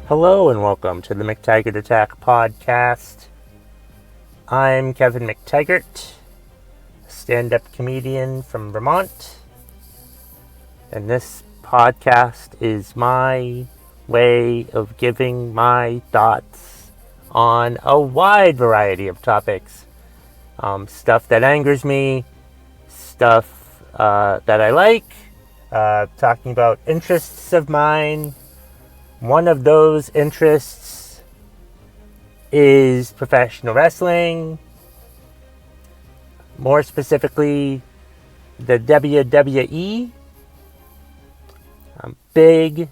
Hello and welcome to the McTaggart Attack podcast. I'm Kevin McTaggart, a stand-up comedian from Vermont, and this podcast is my way of giving my thoughts on a wide variety of topics. Stuff that angers me, stuff that I like, talking about interests of mine. One of those interests is professional wrestling, more specifically the WWE. I'm a big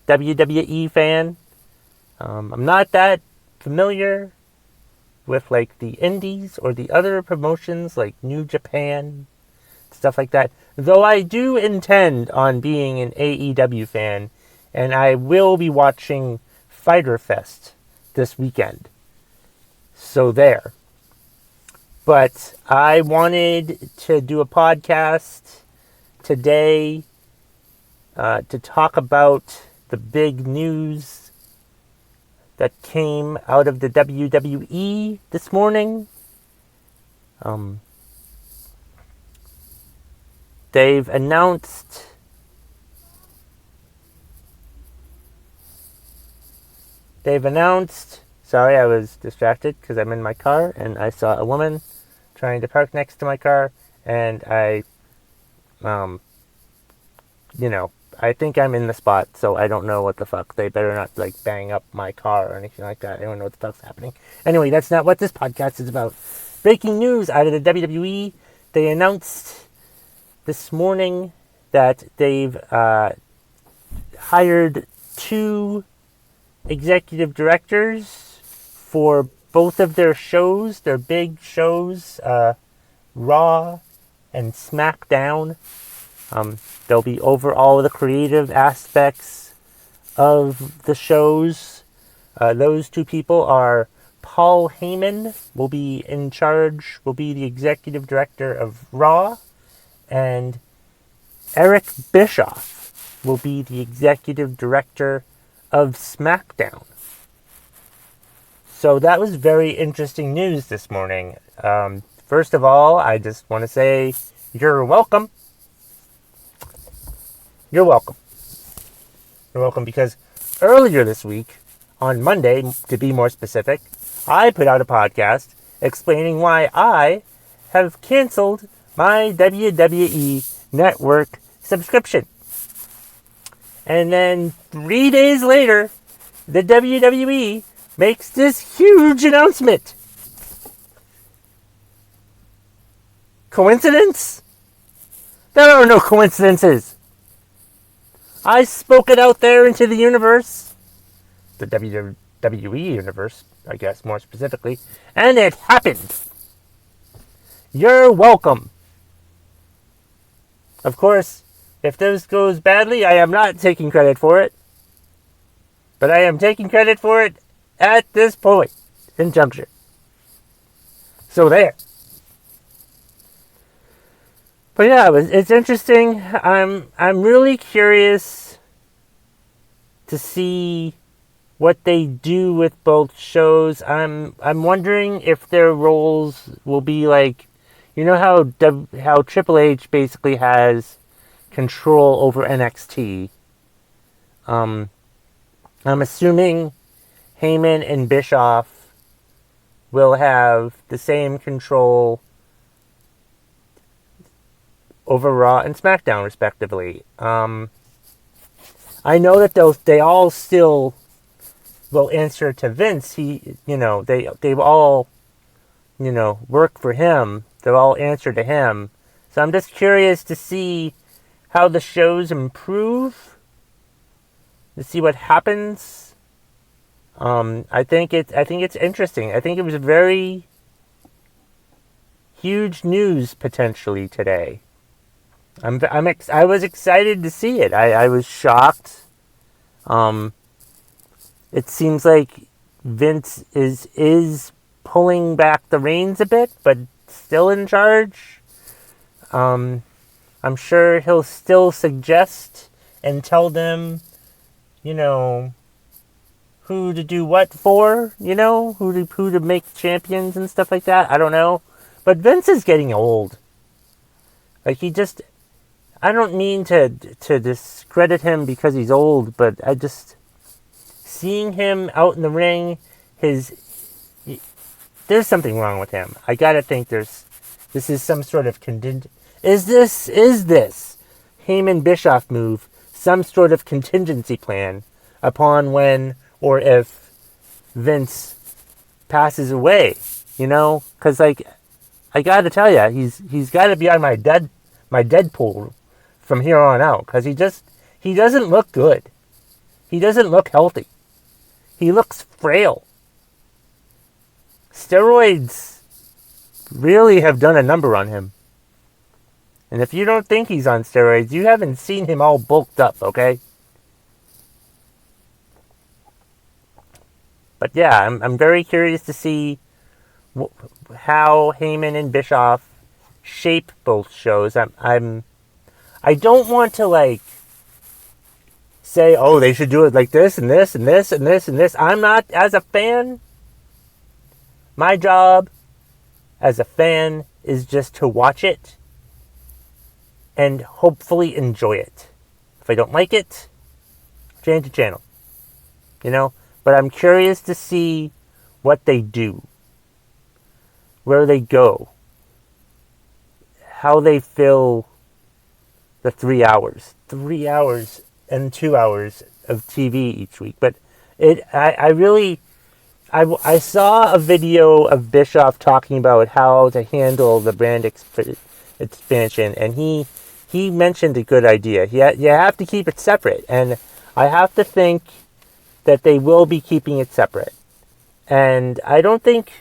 WWE fan. I'm not that familiar with like the indies or the other promotions like New Japan, stuff like that, though I do intend on being an AEW fan. And I will be watching Fyter Fest this weekend. So there. But I wanted to do a podcast today to talk about the big news that came out of the WWE this morning. They've announced sorry, I was distracted because I'm in my car and I saw a woman trying to park next to my car, and I think I'm in the spot, so I don't know what the fuck. They better not like bang up my car or anything like that. I don't know what the fuck's happening. Anyway, that's not what this podcast is about. Breaking news out of the WWE. They announced this morning that they've hired 2 executive directors for both of their shows, their big shows, RAW and Smackdown. They'll be over all of the creative aspects of the shows. Those 2 people are Paul Heyman, will be the executive director of RAW, and Eric Bischoff will be the executive director of Smackdown. So that was very interesting news this morning. First of all, I just want to say you're welcome. You're welcome. You're welcome because earlier this week, on Monday, to be more specific, I put out a podcast explaining why I have canceled my WWE Network subscription. And then 3 days later, the WWE makes this huge announcement. Coincidence? There are no coincidences. I spoke it out there into the universe. The WWE universe, I guess, more specifically. And it happened. You're welcome. Of course, if this goes badly, I am not taking credit for it. But I am taking credit for it at this point in juncture. So there. But yeah, it's interesting. I'm really curious to see what they do with both shows. I'm wondering if their roles will be like, you know how Triple H basically has control over NXT. I'm assuming Heyman and Bischoff will have the same control over Raw and SmackDown, respectively. I know that they all still will answer to Vince. They all, work for him. They'll all answer to him. So I'm just curious to see how the shows improve, to see what happens. I think it's interesting. I think it was very huge news potentially today. I was excited to see it. I was shocked. It seems like Vince is pulling back the reins a bit, but still in charge. I'm sure he'll still suggest and tell them, who to do what for, you know, who to make champions and stuff like that. I don't know. But Vince is getting old. Like, he just, I don't mean to discredit him because he's old, but I just, seeing him out in the ring, there's something wrong with him. I gotta think this is some sort of is this Heyman Bischoff move some sort of contingency plan upon when or if Vince passes away, you know? Because, like, I gotta tell you, he's gotta be on my Deadpool from here on out, because he doesn't look good. He doesn't look healthy. He looks frail. Steroids really have done a number on him. And if you don't think he's on steroids, you haven't seen him all bulked up, okay? But yeah, I'm very curious to see how Heyman and Bischoff shape both shows. I don't want to, like, say, oh, they should do it like this and this and this and this and this. I'm not, as a fan, my job as a fan is just to watch it and hopefully enjoy it. If I don't like it, change the channel. You know? But I'm curious to see what they do, where they go, how they fill the 3 hours. 3 hours and 2 hours of TV each week. But I saw a video of Bischoff talking about how to handle the brand expansion, and he mentioned a good idea. You have to keep it separate, and I have to think that they will be keeping it separate. And I don't think,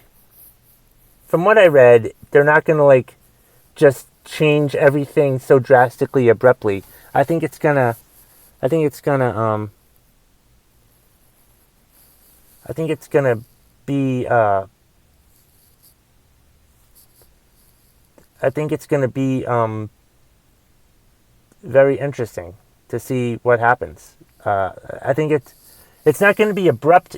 from what I read, they're not going to, like, just change everything so drastically abruptly. I think it's gonna be very interesting to see what happens. I think it's not going to be abrupt.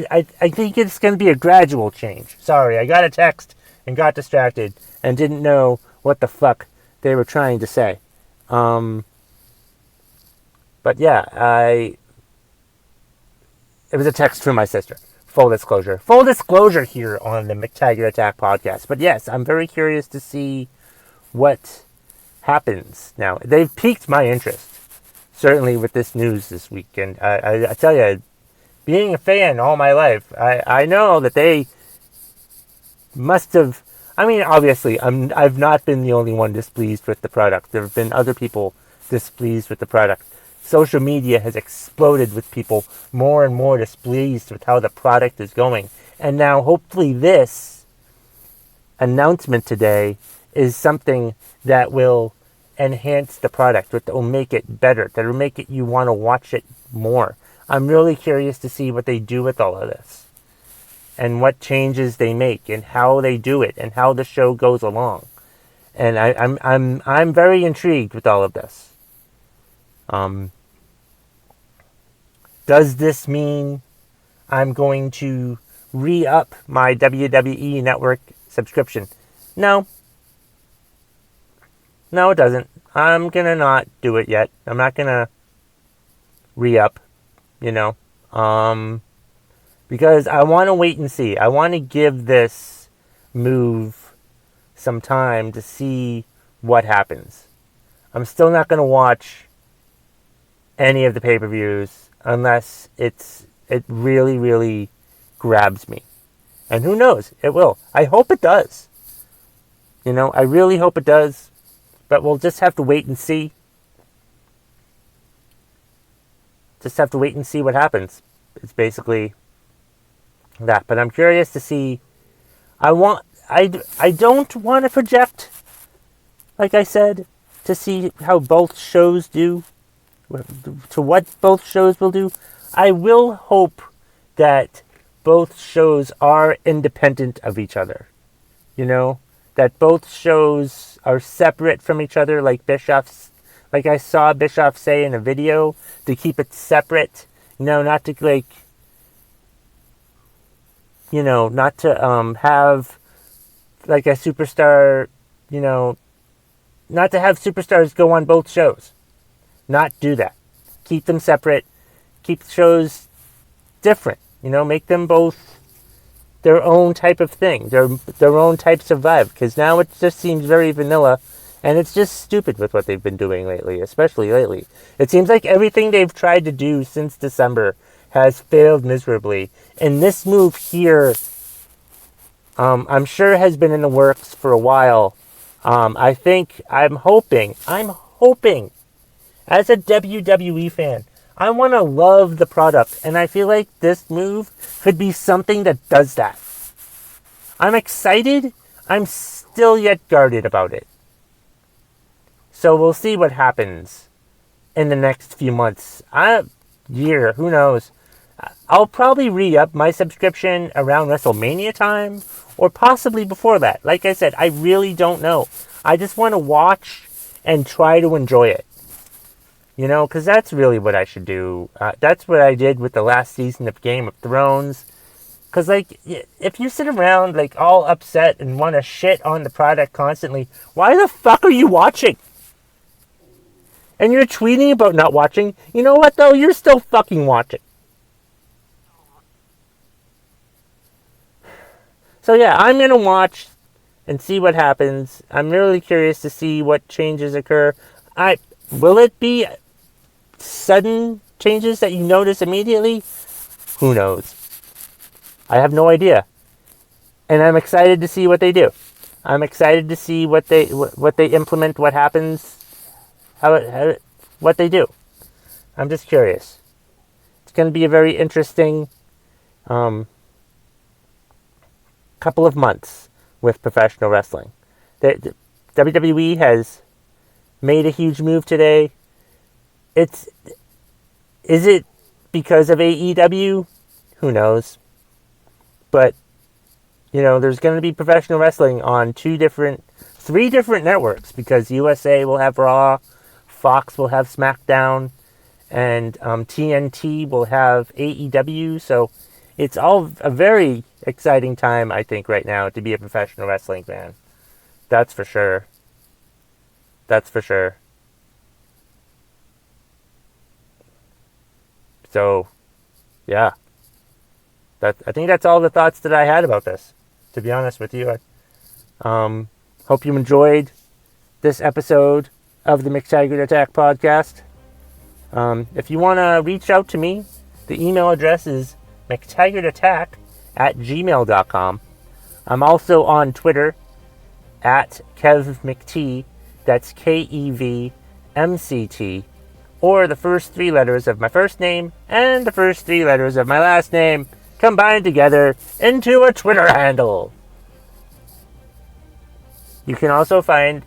I think it's going to be a gradual change. Sorry, I got a text and got distracted and didn't know what the fuck they were trying to say. But yeah, it was a text from my sister. Full disclosure here on the McTaggart Attack podcast. But yes, I'm very curious to see what happens now. They've piqued my interest, certainly, with this news this week. And I tell you, being a fan all my life, I know that they must have. I mean, obviously, I've not been the only one displeased with the product. There have been other people displeased with the product. Social media has exploded with people more and more displeased with how the product is going. And now, hopefully, this announcement today is something that will enhance the product, that will make it better, that will make it you want to watch it more. I'm really curious to see what they do with all of this, and what changes they make, and how they do it, and how the show goes along. And I'm very intrigued with all of this. Does this mean I'm going to re-up my WWE Network subscription? No. No, it doesn't. I'm going to not do it yet. I'm not going to re-up, you know. Because I want to wait and see. I want to give this move some time to see what happens. I'm still not going to watch any of the pay-per-views unless it really, really grabs me. And who knows? It will. I hope it does. You know, I really hope it does. But we'll just have to wait and see. Just have to wait and see what happens. It's basically that. But I'm curious to see. I don't want to project, like I said, to see how both shows do, to what both shows will do. I will hope that both shows are independent of each other. You know, that both shows are separate from each other, like I saw Bischoff say in a video, to keep it separate. You know, not to, like, not to have like a superstar, not to have superstars go on both shows. Not do that. Keep them separate. Keep the shows different. Make them both their own type of thing, their own types of vibe. Because now it just seems very vanilla, and it's just stupid with what they've been doing lately, especially lately. It seems like everything they've tried to do since December has failed miserably. And this move here, I'm sure has been in the works for a while. I'm hoping, as a WWE fan, I want to love the product, and I feel like this move could be something that does that. I'm excited. I'm still yet guarded about it. So we'll see what happens in the next few months. Year, who knows? I'll probably re-up my subscription around WrestleMania time, or possibly before that. Like I said, I really don't know. I just want to watch and try to enjoy it. Because that's really what I should do. That's what I did with the last season of Game of Thrones. Because, if you sit around, all upset and want to shit on the product constantly, why the fuck are you watching? And you're tweeting about not watching. You know what, though? You're still fucking watching. So, yeah, I'm going to watch and see what happens. I'm really curious to see what changes occur. Will it be sudden changes that you notice immediately? Who knows? I have no idea. And I'm excited to see what they do. I'm excited to see what they implement, what happens, what they do. I'm just curious. It's going to be a very interesting couple of months with professional wrestling. The WWE has made a huge move today. Is it because of AEW? Who knows? But, there's going to be professional wrestling on 3 different networks, because USA will have Raw, Fox will have SmackDown, and TNT will have AEW. So it's all a very exciting time, I think, right now to be a professional wrestling fan. That's for sure. So, yeah. I think that's all the thoughts that I had about this, to be honest with you. I hope you enjoyed this episode of the McTaggart Attack podcast. If you want to reach out to me, the email address is mctaggartattack@gmail.com. I'm also on Twitter @KevMcT. That's KEVMCT. Or the first 3 letters of my first name and the first 3 letters of my last name combined together into a Twitter handle. You can also find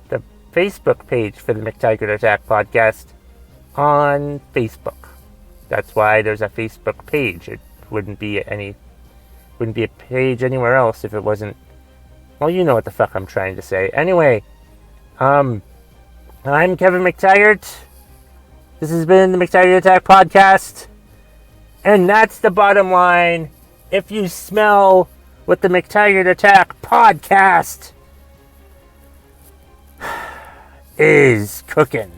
the Facebook page for the McTaggart Attack podcast on Facebook. That's why there's a Facebook page. It wouldn't be a page anywhere else if it wasn't. Well, you know what the fuck I'm trying to say. Anyway, I'm Kevin McTaggart. This has been the McTaggart Attack podcast. And that's the bottom line. If you smell what the McTaggart Attack podcast is cooking.